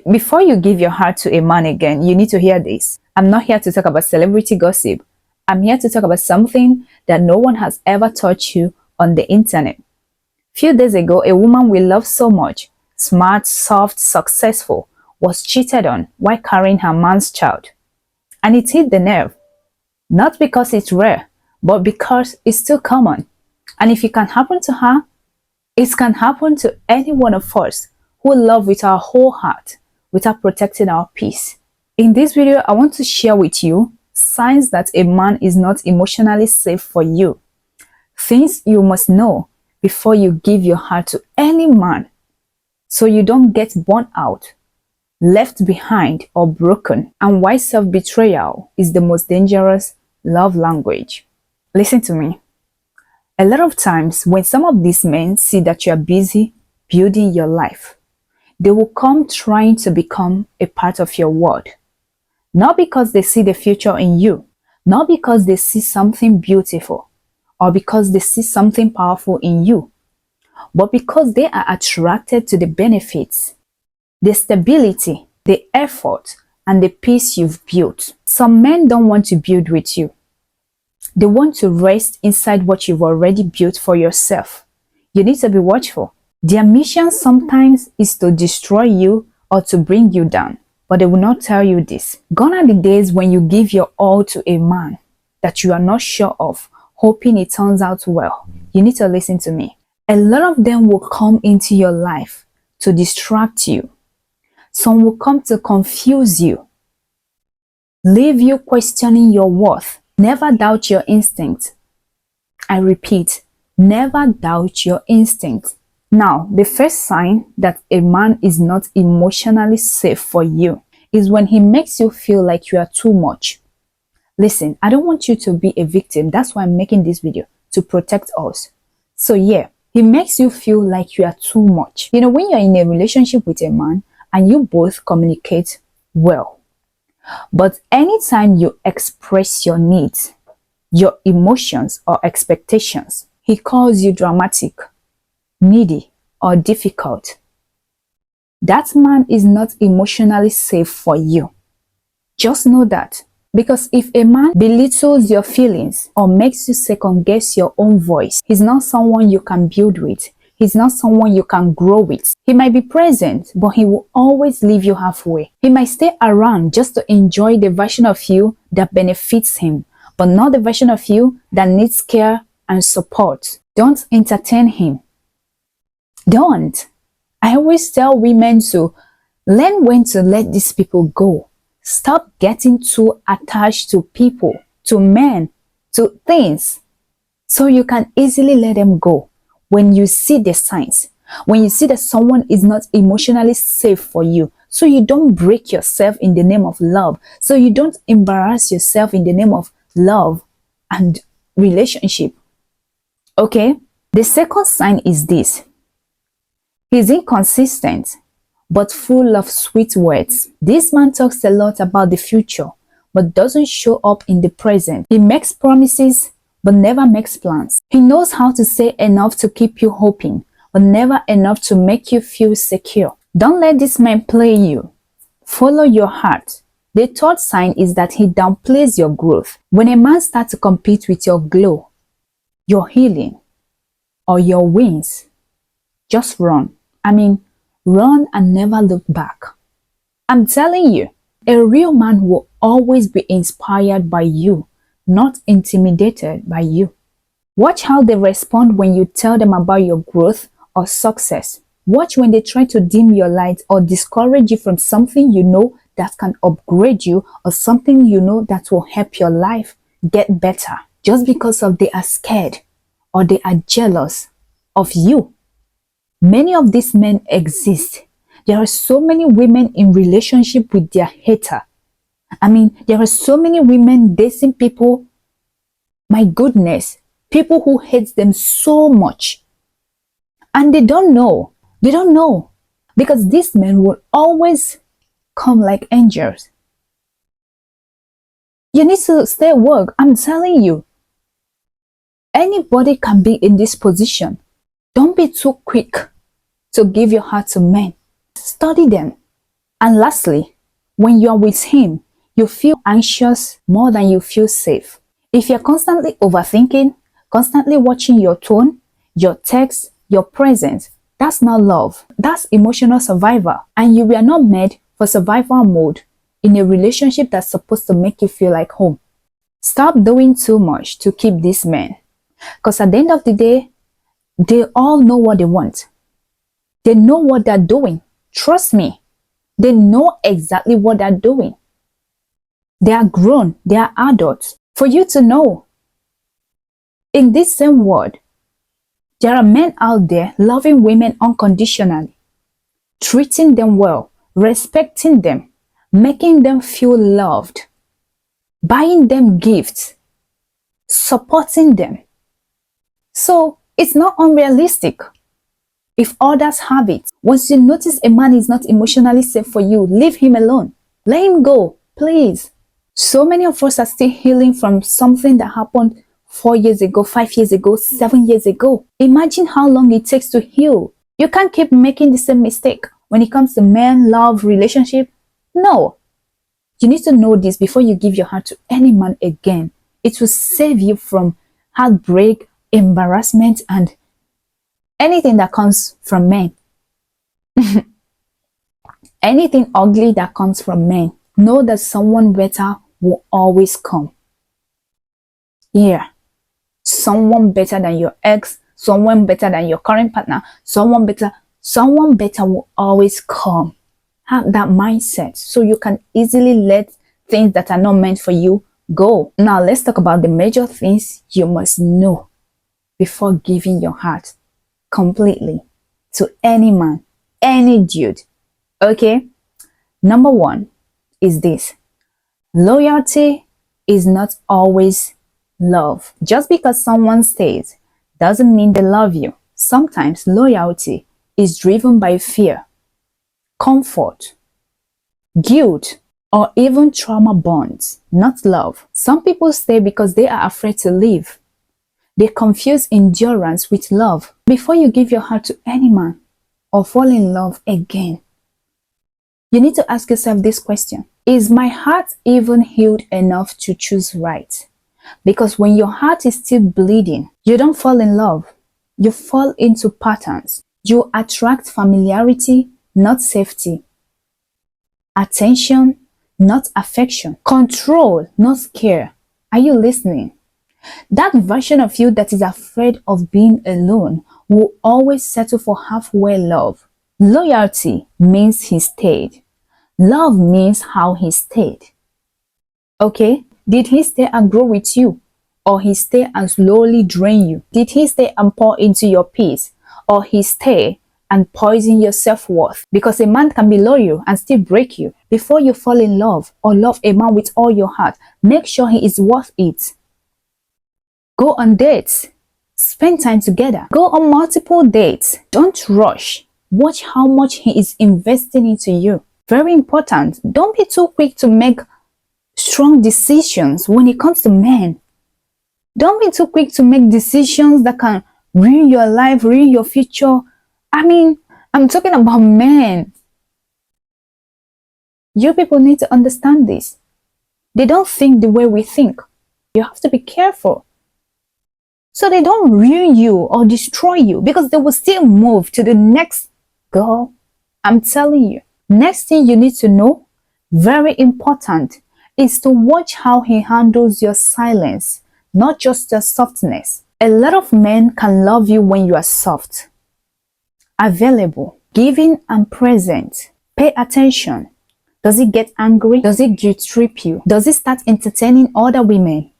Before you give your heart to a man again, you need to hear this. I'm not here to talk about celebrity gossip. I'm here to talk about something that no one has ever taught you on the internet. Few days ago, a woman we love so much, smart, soft, successful, was cheated on while carrying her man's child. And it hit the nerve. Not because it's rare, but because it's still common. And if it can happen to her, it can happen to any one of us who love with our whole heart without protecting our peace. In this video, I want to share with you signs that a man is not emotionally safe for you. Things you must know before you give your heart to any man so you don't get burnt out, left behind, or broken, and why self-betrayal is the most dangerous love language. Listen to me. A lot of times when some of these men see that you are busy building your life, they will come trying to become a part of your world. Not because they see the future in you, not because they see something beautiful, or because they see something powerful in you, but because they are attracted to the benefits, the stability, the effort, and the peace you've built. Some men don't want to build with you. They want to rest inside what you've already built for yourself. You need to be watchful. Their mission sometimes is to destroy you or to bring you down, but they will not tell you this. Gone are the days when you give your all to a man that you are not sure of, hoping it turns out well. You need to listen to me. A lot of them will come into your life to distract you. Some will come to confuse you, leave you questioning your worth. Never doubt your instinct. I repeat, never doubt your instinct. Now, the first sign that a man is not emotionally safe for you is when he makes you feel like you are too much. Listen, I don't want you to be a victim. That's why I'm making this video, to protect us. So yeah, he makes you feel like you are too much. You know, when you're in a relationship with a man and you both communicate well, but anytime you express your needs, your emotions, or expectations, he calls you dramatic, needy, or difficult. That man is not emotionally safe for you. Just know that. Because if a man belittles your feelings or makes you second guess your own voice, he's not someone you can build with. He's not someone you can grow with. He might be present, but he will always leave you halfway. He might stay around just to enjoy the version of you that benefits him, but not the version of you that needs care and support. Don't entertain him. Don't. I always tell women to learn when to let these people go. Stop getting too attached to people, to men, to things, so you can easily let them go. When you see the signs, when you see that someone is not emotionally safe for you, so you don't break yourself in the name of love, so you don't embarrass yourself in the name of love and relationship. Okay? The second sign is this. He's inconsistent, but full of sweet words. This man talks a lot about the future, but doesn't show up in the present. He makes promises, but never makes plans. He knows how to say enough to keep you hoping, but never enough to make you feel secure. Don't let this man play you. Follow your heart. The third sign is that he downplays your growth. When a man starts to compete with your glow, your healing, or your wins, just run. Run and never look back. I'm telling you, a real man will always be inspired by you, not intimidated by you. Watch how they respond when you tell them about your growth or success. Watch when they try to dim your light or discourage you from something you know that can upgrade you or something you know that will help your life get better, just because they are scared or they are jealous of you. Many of these men exist. There are so many women in relationship with their hater. There are so many women dating people, my goodness, people who hate them so much. And they don't know. They don't know. Because these men will always come like angels. You need to stay woke. I'm telling you. Anybody can be in this position. Don't be too quick to give your heart to men. Study them. And lastly, when you're with him, you feel anxious more than you feel safe. If you're constantly overthinking, constantly watching your tone, your text, your presence, that's not love. That's emotional survival. And you were not made for survival mode in a relationship that's supposed to make you feel like home. Stop doing too much to keep these men. Because at the end of the day, they all know what they want. They know what they're doing. Trust me. They know exactly what they're doing. They are grown. They are adults. For you to know, in this same world, there are men out there loving women unconditionally, treating them well, respecting them, making them feel loved, buying them gifts, supporting them. So it's not unrealistic. If others have it, once you notice a man is not emotionally safe for you, leave him alone. Let him go, please. So many of us are still healing from something that happened 4 years ago, 5 years ago, 7 years ago. Imagine how long it takes to heal. You can't keep making the same mistake when it comes to men, love, relationship. No. You need to know this before you give your heart to any man again. It will save you from heartbreak, embarrassment, and anything that comes from men. Anything ugly that comes from men. Know that someone better will always come. Yeah. Someone better than your ex, someone better than your current partner, someone better will always come. Have that mindset so you can easily let things that are not meant for you go. Now let's talk about the major things you must know before giving your heart completely to any man, any dude. Okay? Number 1 is this. Loyalty is not always love. Just because someone stays doesn't mean they love you. Sometimes loyalty is driven by fear, comfort, guilt, or even trauma bonds, not love. Some people stay because they are afraid to leave. They confuse endurance with love. Before you give your heart to any man or fall in love again, you need to ask yourself this question. Is my heart even healed enough to choose right? Because when your heart is still bleeding, you don't fall in love. You fall into patterns. You attract familiarity, not safety. Attention, not affection. Control, not care. Are you listening? That version of you that is afraid of being alone will always settle for halfway love. Loyalty means he stayed. Love means how he stayed. Okay? Did he stay and grow with you? Or he stay and slowly drain you? Did he stay and pour into your peace? Or he stay and poison your self-worth? Because a man can be loyal and still break you. Before you fall in love or love a man with all your heart, make sure he is worth it. Go on dates. Spend time together. Go on multiple dates. Don't rush. Watch how much he is investing into you. Very important. Don't be too quick to make strong decisions when it comes to men. Don't be too quick to make decisions that can ruin your life, ruin your future. I mean, I'm talking about men. You people need to understand this. They don't think the way we think. You have to be careful, so they don't ruin you or destroy you, because they will still move to the next girl. I'm telling you. Next thing you need to know, very important, is to watch how he handles your silence, not just your softness. A lot of men can love you when you are soft, available, giving and present. Pay attention. Does he get angry? Does he guilt trip you? Does he start entertaining other women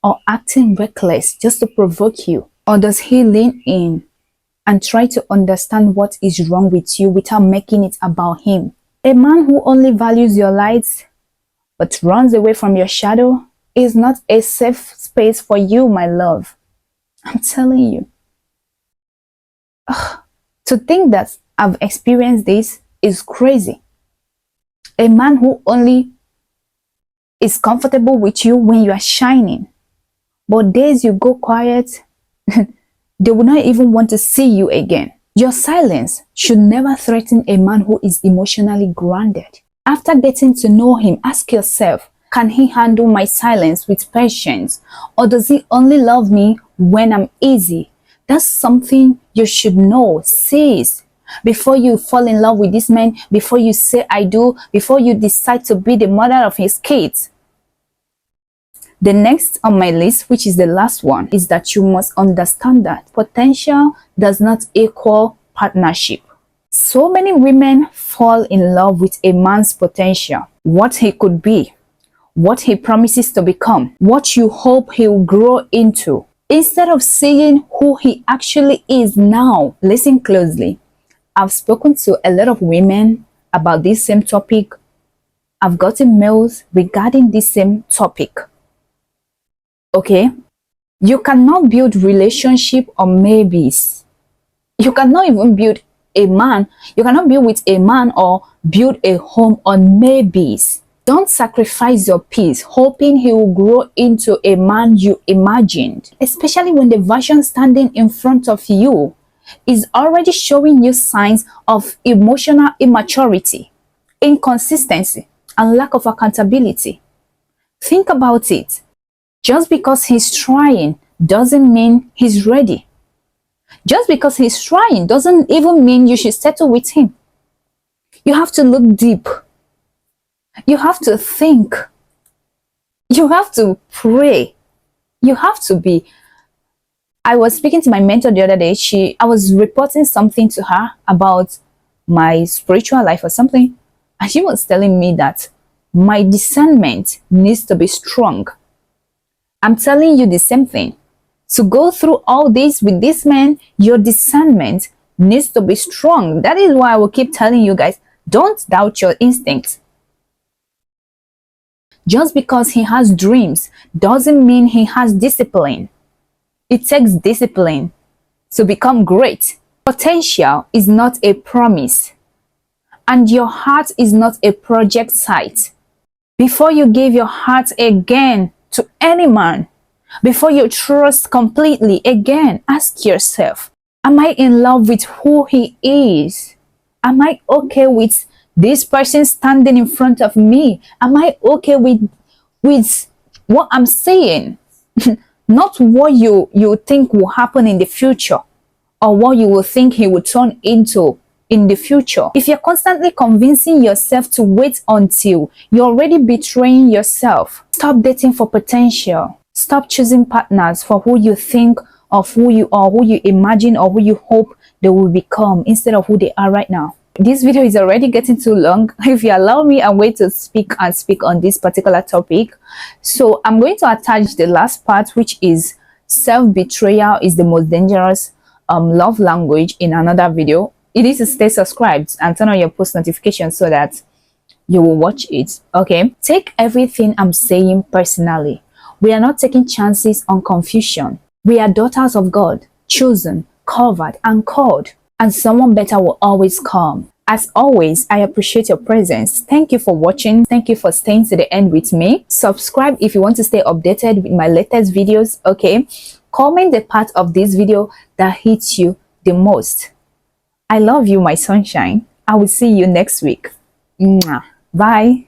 or acting reckless just to provoke you? Or does he lean in and try to understand what is wrong with you without making it about him? A man who only values your lights but runs away from your shadow is not a safe space for you, my love. I'm telling you. Ugh. To think that I've experienced this is crazy. A man who only is comfortable with you when you are shining, but days you go quiet, they will not even want to see you again. Your silence should never threaten a man who is emotionally grounded. After getting to know him, ask yourself, can he handle my silence with patience? Or does he only love me when I'm easy? That's something you should know, sis. Before you fall in love with this man, before you say I do, before you decide to be the mother of his kids. The next on my list, which is the last one, is that you must understand that potential does not equal partnership. So many women fall in love with a man's potential, what he could be, what he promises to become, what you hope he will grow into, instead of seeing who he actually is now. Listen closely. I've spoken to a lot of women about this same topic. I've gotten mails regarding this same topic. Okay? You cannot build relationship on maybes. You cannot even build a man. You cannot build with a man or build a home on maybes. Don't sacrifice your peace hoping he will grow into a man you imagined, especially when the version standing in front of you is already showing you signs of emotional immaturity, inconsistency, and lack of accountability. Think about it. Just because he's trying doesn't mean he's ready. Just because he's trying doesn't even mean you should settle with him. You have to look deep. You have to think. You have to pray. You have to be. I was speaking to my mentor the other day. I was reporting something to her about my spiritual life or something. And she was telling me that my discernment needs to be strong. I'm telling you the same thing. To go through all this with this man, your discernment needs to be strong. That is why I will keep telling you guys, don't doubt your instincts. Just because he has dreams doesn't mean he has discipline. It takes discipline to become great. Potential is not a promise, and your heart is not a project site. Before you give your heart again to any man, before you trust completely again, ask yourself, am I in love with who he is? Am I okay with this person standing in front of me? Am I okay with what I'm saying? Not what you think will happen in the future or what you will think he will turn into in the future. If you're constantly convincing yourself to wait until, you're already betraying yourself. Stop dating for potential. Stop choosing partners for who you think of who you are, who you imagine, or who you hope they will become instead of who they are right now. This video is already getting too long. If you allow me, I'm going to speak on this particular topic. So I'm going to attach the last part, which is self-betrayal is the most dangerous love language, in another video. You need to stay subscribed and turn on your post notifications so that you will watch it. Okay, take everything I'm saying personally. We are not taking chances on confusion. We are daughters of God, chosen, covered, and called. And someone better will always come. As always, I appreciate your presence. Thank you for watching. Thank you for staying to the end with me. Subscribe if you want to stay updated with my latest videos, okay? Comment the part of this video that hits you the most. I love you, my sunshine. I will see you next week. Mwah. Bye.